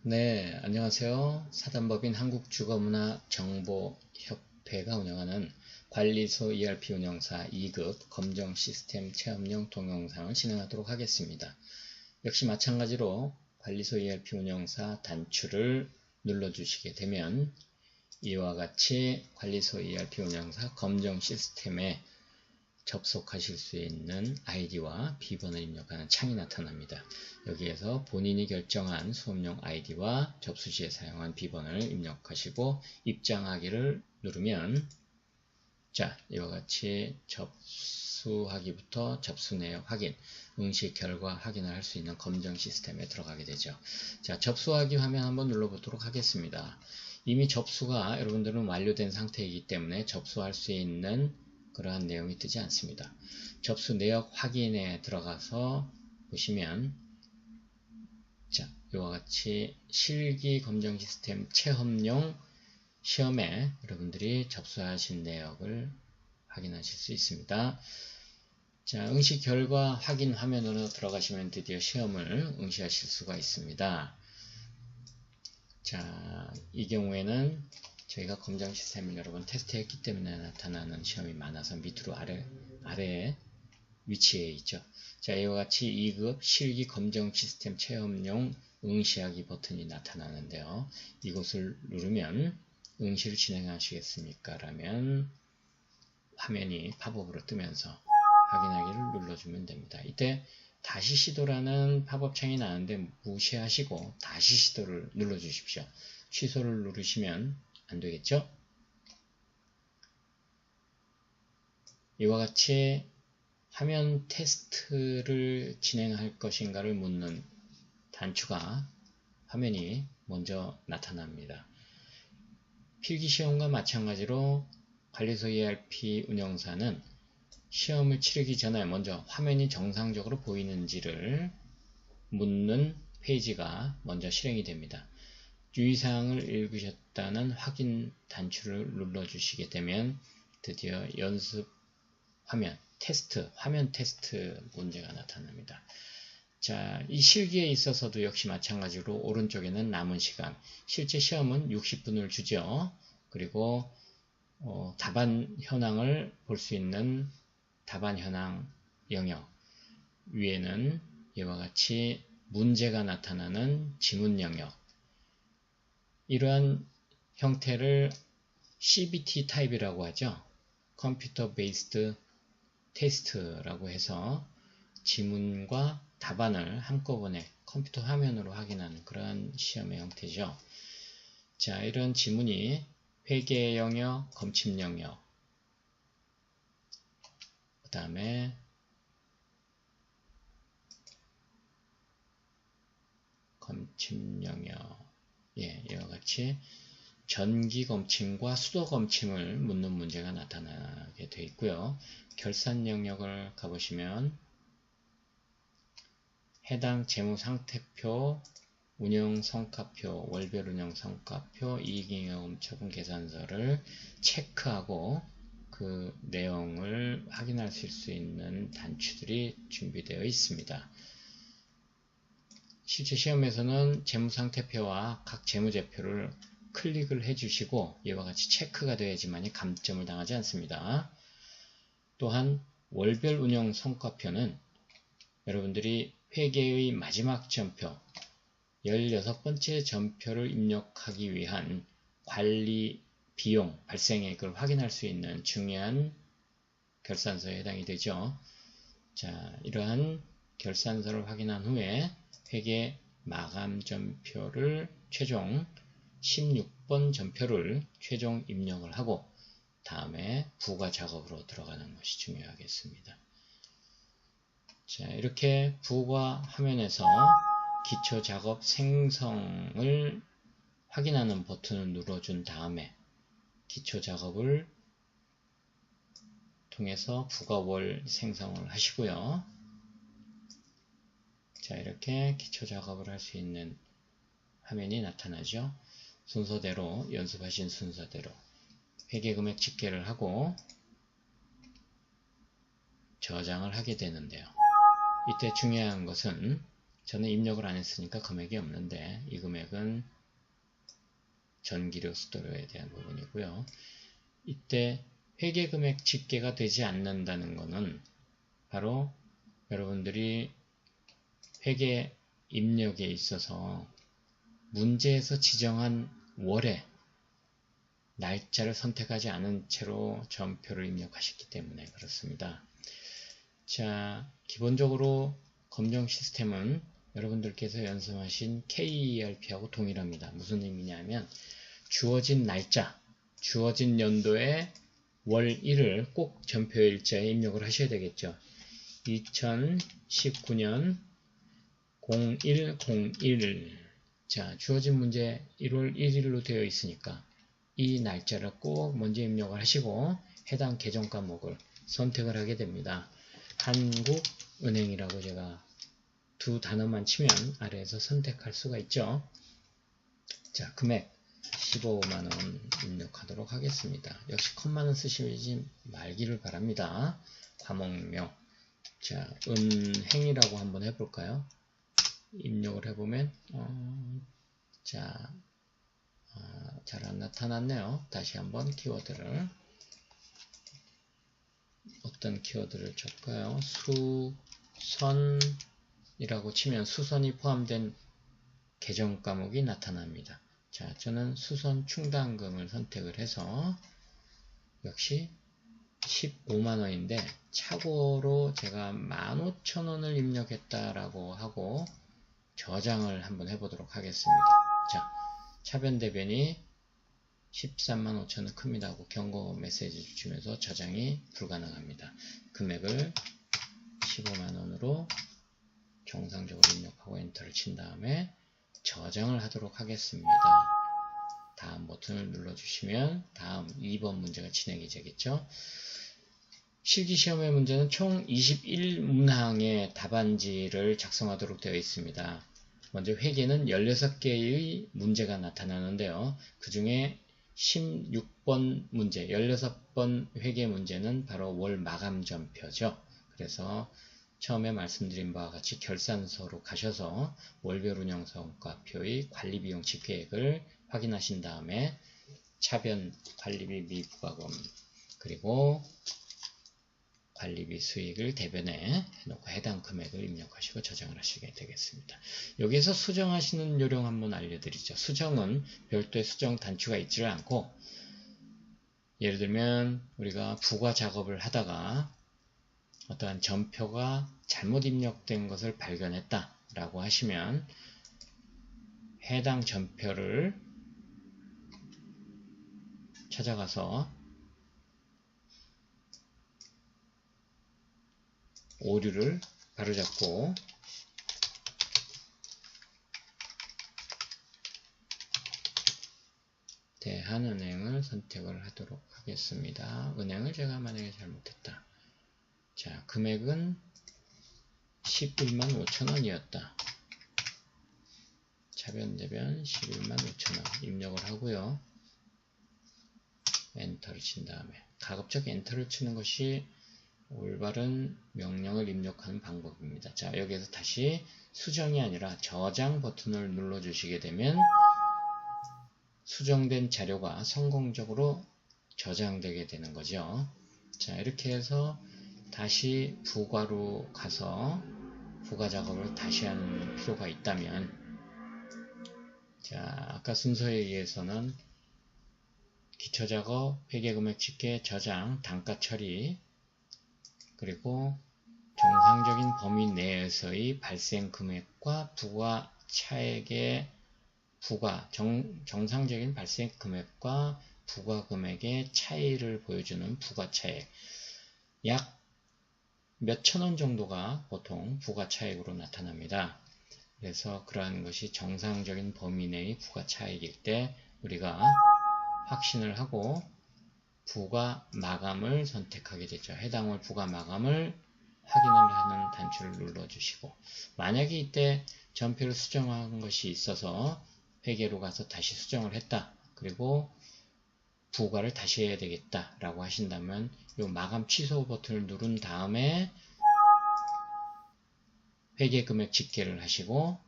네, 안녕하세요. 사단법인 한국주거문화정보협회가 운영하는 관리소 ERP 운영사 2급 검정 시스템 체험용 동영상을 진행하도록 하겠습니다. 역시 마찬가지로 관리소 ERP 운영사 단추를 눌러주시게 되면 이와 같이 관리소 ERP 운영사 검정 시스템에 접속하실 수 있는 아이디와 비번을 입력하는 창이 나타납니다. 여기에서 본인이 결정한 수업용 아이디와 접수 시에 사용한 비번을 입력하시고 입장하기를 누르면 이와 같이 접수하기부터 접수 내역 확인, 응시 결과 확인을 할 수 있는 검정 시스템에 들어가게 되죠. 접수하기 화면 한번 눌러보도록 하겠습니다. 이미 접수가 여러분들은 완료된 상태이기 때문에 접수할 수 있는 그러한 내용이 뜨지 않습니다. 접수 내역 확인에 들어가서 보시면 이와 같이 실기 검정 시스템 체험용 시험에 여러분들이 접수하신 내역을 확인하실 수 있습니다. 응시 결과 확인 화면으로 들어가시면 드디어 시험을 응시하실 수가 있습니다. 이 경우에는 저희가 검정 시스템을 여러 번 테스트했기 때문에 나타나는 시험이 많아서 밑으로 아래에 위치해 있죠. 이와 같이 2급 실기 검정 시스템 체험용 응시하기 버튼이 나타나는데요. 이곳을 누르면 응시를 진행하시겠습니까? 라면 화면이 팝업으로 뜨면서 확인하기를 눌러주면 됩니다. 이때 다시 시도라는 팝업 창이 나는데 무시하시고 다시 시도를 눌러주십시오. 취소를 누르시면 안되겠죠? 이와 같이 화면 테스트를 진행할 것인가를 묻는 단추가 화면이 먼저 나타납니다. 필기시험과 마찬가지로 관리소 ERP 운영사는 시험을 치르기 전에 먼저 화면이 정상적으로 보이는지를 묻는 페이지가 먼저 실행이 됩니다. 주의사항을 읽으셨다는 확인 단추를 눌러주시게 되면 드디어 연습 화면 테스트 문제가 나타납니다. 이 실기에 있어서도 역시 마찬가지로 오른쪽에는 남은 시간, 실제 시험은 60분을 주죠. 그리고 답안 현황을 볼 수 있는 답안 현황 영역, 위에는 이와 같이 문제가 나타나는 지문 영역, 이러한 형태를 CBT 타입이라고 하죠. 컴퓨터 베이스드 테스트라고 해서 지문과 답안을 한꺼번에 컴퓨터 화면으로 확인하는 그러한 시험의 형태죠. 이런 지문이 회계 영역, 검침 영역, 그 다음에 검침 영역, 이와 같이 전기 검침과 수도 검침을 묻는 문제가 나타나게 되어 있고요. 결산 영역을 가보시면 해당 재무상태표, 운영성과표, 월별 운영성과표, 이익잉여금처분 계산서를 체크하고 그 내용을 확인하실 수 있는 단추들이 준비되어 있습니다. 실제 시험에서는 재무상태표와 각 재무제표를 클릭을 해주시고 이와 같이 체크가 되어야지만 감점을 당하지 않습니다. 또한 월별 운영 성과표는 여러분들이 회계의 마지막 전표, 16번째 전표를 입력하기 위한 관리 비용 발생액을 확인할 수 있는 중요한 결산서에 해당이 되죠. 이러한 결산서를 확인한 후에 회계 마감 전표를 최종 16번 전표를 최종 입력을 하고 다음에 부가 작업으로 들어가는 것이 중요하겠습니다. 이렇게 부가 화면에서 기초 작업 생성을 확인하는 버튼을 눌러준 다음에 기초 작업을 통해서 부가월 생성을 하시고요. 이렇게 기초 작업을 할 수 있는 화면이 나타나죠. 순서대로 연습하신 순서대로 회계금액 집계를 하고 저장을 하게 되는데요. 이때 중요한 것은 저는 입력을 안 했으니까 금액이 없는데 이 금액은 전기료 수도료에 대한 부분이고요. 이때 회계금액 집계가 되지 않는다는 것은 바로 여러분들이 회계 입력에 있어서 문제에서 지정한 월에 날짜를 선택하지 않은 채로 전표를 입력하셨기 때문에 그렇습니다. 자, 기본적으로 검정 시스템은 여러분들께서 연습하신 KERP하고 동일합니다. 무슨 의미냐면 주어진 날짜, 주어진 연도의 월 1을 꼭 전표 일자에 입력을 하셔야 되겠죠. 2019년 0101. 자, 주어진 문제 1월 1일로 되어 있으니까 이 날짜를 꼭 먼저 입력을 하시고 해당 계정 과목을 선택을 하게 됩니다. 한국은행이라고 제가 두 단어만 치면 아래에서 선택할 수가 있죠. 자, 금액 15만원 입력하도록 하겠습니다. 역시 컴마는 쓰시지 말기를 바랍니다. 과목명. 자, 은행이라고 한번 해볼까요? 입력을 해보면 잘 안 나타났네요. 다시 한번 키워드를 어떤 키워드를 쳤까요? 수선이라고 치면 수선이 포함된 계정 과목이 나타납니다. 자, 저는 수선 충당금을 선택을 해서 역시 15만원인데 착오로 제가 15,000원을 입력했다라고 하고 저장을 한번 해보도록 하겠습니다. 자, 차변 대변이 13만5천원 큽니다 하고 경고 메시지를 주면서 저장이 불가능합니다. 금액을 15만원으로 정상적으로 입력하고 엔터를 친 다음에 저장을 하도록 하겠습니다. 다음 버튼을 눌러주시면 다음 2번 문제가 진행이 되겠죠. 실기시험의 문제는 총 21문항의 답안지를 작성하도록 되어 있습니다. 먼저 회계는 16개의 문제가 나타나는데요. 그 중에 16번 문제, 16번 회계 문제는 바로 월 마감 전표죠. 그래서 처음에 말씀드린 바와 같이 결산서로 가셔서 월별 운영 성과표의 관리비용 집계액을 확인하신 다음에 차변 관리비 미부과금 그리고 관리비 수익을 대변에 해놓고 해당 금액을 입력하시고 저장을 하시게 되겠습니다. 여기에서 수정하시는 요령 한번 알려드리죠. 수정은 별도의 수정 단추가 있지를 않고 예를 들면 우리가 부과 작업을 하다가 어떠한 전표가 잘못 입력된 것을 발견했다 라고 하시면 해당 전표를 찾아가서 오류를 바로잡고 대한은행을 선택을 하도록 하겠습니다. 은행을 제가 만약에 잘못했다. 자, 금액은 11만5천원이었다. 차변대변 11만5천원 입력을 하고요. 엔터를 친 다음에 가급적 엔터를 치는 것이 올바른 명령을 입력하는 방법입니다. 자, 여기에서 다시 수정이 아니라 저장 버튼을 눌러 주시게 되면 수정된 자료가 성공적으로 저장되게 되는 거죠. 자, 이렇게 해서 다시 부과로 가서 부과 작업을 다시 하는 필요가 있다면 자, 아까 순서에 의해서는 기초작업, 회계금액 집계, 저장, 단가 처리 그리고 정상적인 범위 내에서의 발생 금액과 부과 차액의 정상적인 발생 금액과 부과 금액의 차이를 보여주는 부과 차액 약 몇천원 정도가 보통 부과 차액으로 나타납니다. 그래서 그러한 것이 정상적인 범위 내의 부과 차액일 때 우리가 확신을 하고 부과 마감을 선택하게 되죠. 해당 월 부과 마감을 확인을 하는 단추를 눌러주시고 만약에 이때 전표를 수정한 것이 있어서 회계로 가서 다시 수정을 했다. 그리고 부과를 다시 해야 되겠다 라고 하신다면 이 마감 취소 버튼을 누른 다음에 회계 금액 집계를 하시고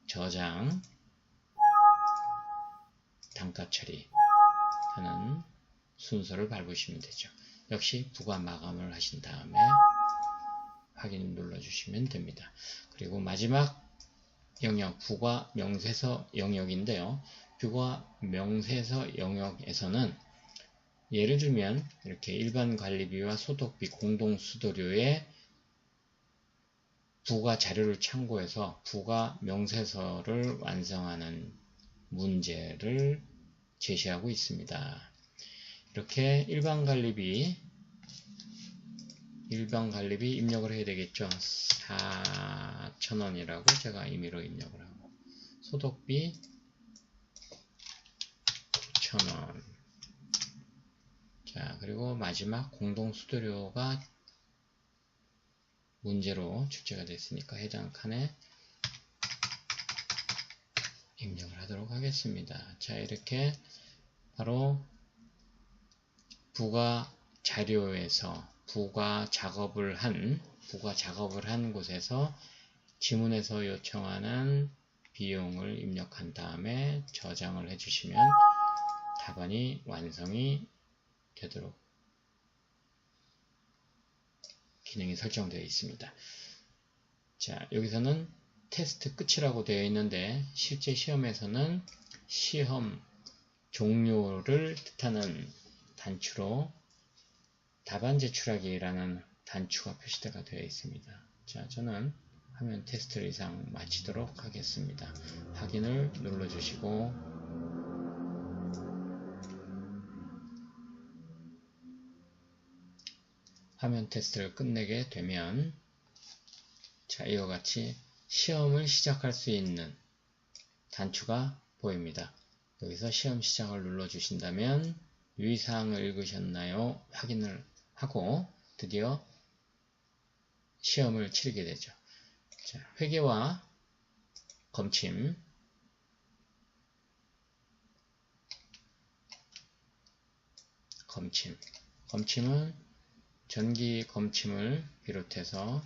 저장, 단가 처리 하는 순서를 밟으시면 되죠. 역시 부가 마감을 하신 다음에 확인 눌러주시면 됩니다. 그리고 마지막 영역, 부가 명세서 영역인데요. 부가 명세서 영역에서는 예를 들면 이렇게 일반 관리비와 소득비, 공동수도료에 부가 자료를 참고해서 부가 명세서를 완성하는 문제를 제시하고 있습니다. 이렇게 일반 관리비 입력을 해야 되겠죠. 4,000원이라고 제가 임의로 입력을 하고, 소득비 9,000원. 자, 그리고 마지막 공동수도료가 문제로 출제가 됐으니까 해당 칸에 입력을 하도록 하겠습니다. 자, 이렇게 바로 부가 자료에서 부가 작업을 한 곳에서 지문에서 요청하는 비용을 입력한 다음에 저장을 해주시면 답안이 완성이 되도록 기능이 설정되어 있습니다. 자, 여기서는 테스트 끝이라고 되어 있는데 실제 시험에서는 시험 종료를 뜻하는 단추로 답안 제출하기라는 단추가 표시가 되어 있습니다. 자, 저는 화면 테스트를 이상 마치도록 하겠습니다. 확인을 눌러주시고 화면 테스트를 끝내게 되면 자, 이와 같이 시험을 시작할 수 있는 단추가 보입니다. 여기서 시험 시작을 눌러주신다면 유의사항을 읽으셨나요? 확인을 하고 드디어 시험을 치르게 되죠. 자, 회계와 검침, 검침은 전기 검침을 비롯해서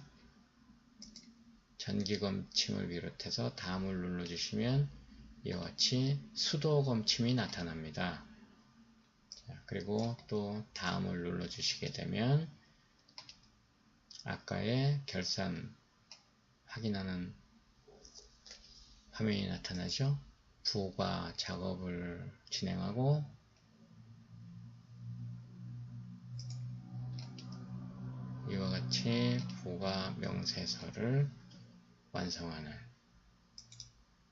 다음을 눌러주시면 이와 같이 수도 검침이 나타납니다. 자, 그리고 또 다음을 눌러주시게 되면 아까의 결산 확인하는 화면이 나타나죠. 부가 작업을 진행하고 이와 같이 부가 명세서를 완성하는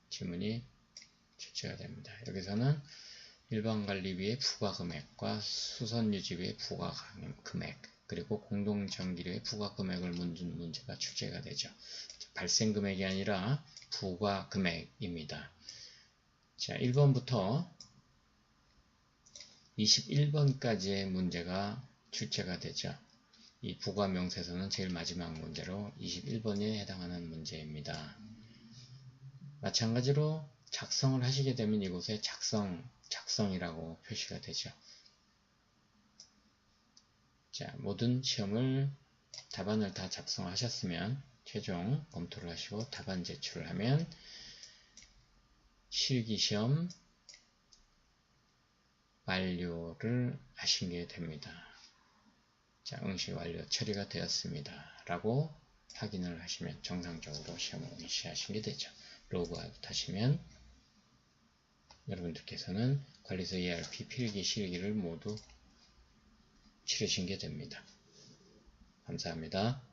지문이 출제가 됩니다. 여기서는 일반관리비의 부가금액과 수선유지비의 부가금액, 그리고 공동전기료의 부가금액을 묻는 문제가 출제가 되죠. 발생금액이 아니라 부가금액입니다. 자, 1번부터 21번까지의 문제가 출제가 되죠. 이 부가명세서는 제일 마지막 문제로 21번에 해당하는 문제입니다. 마찬가지로 작성을 하시게 되면 이곳에 작성이라고 표시가 되죠. 자, 모든 시험을 답안을 다 작성하셨으면 최종 검토를 하시고 답안 제출을 하면 실기시험 완료를 하시게 됩니다. 자, 응시 완료 처리가 되었습니다. 라고 확인을 하시면 정상적으로 시험을 응시하시게 되죠. 로그아웃 하시면 여러분들께서는 관리서 ERP 필기 실기를 모두 치르신 게 됩니다. 감사합니다.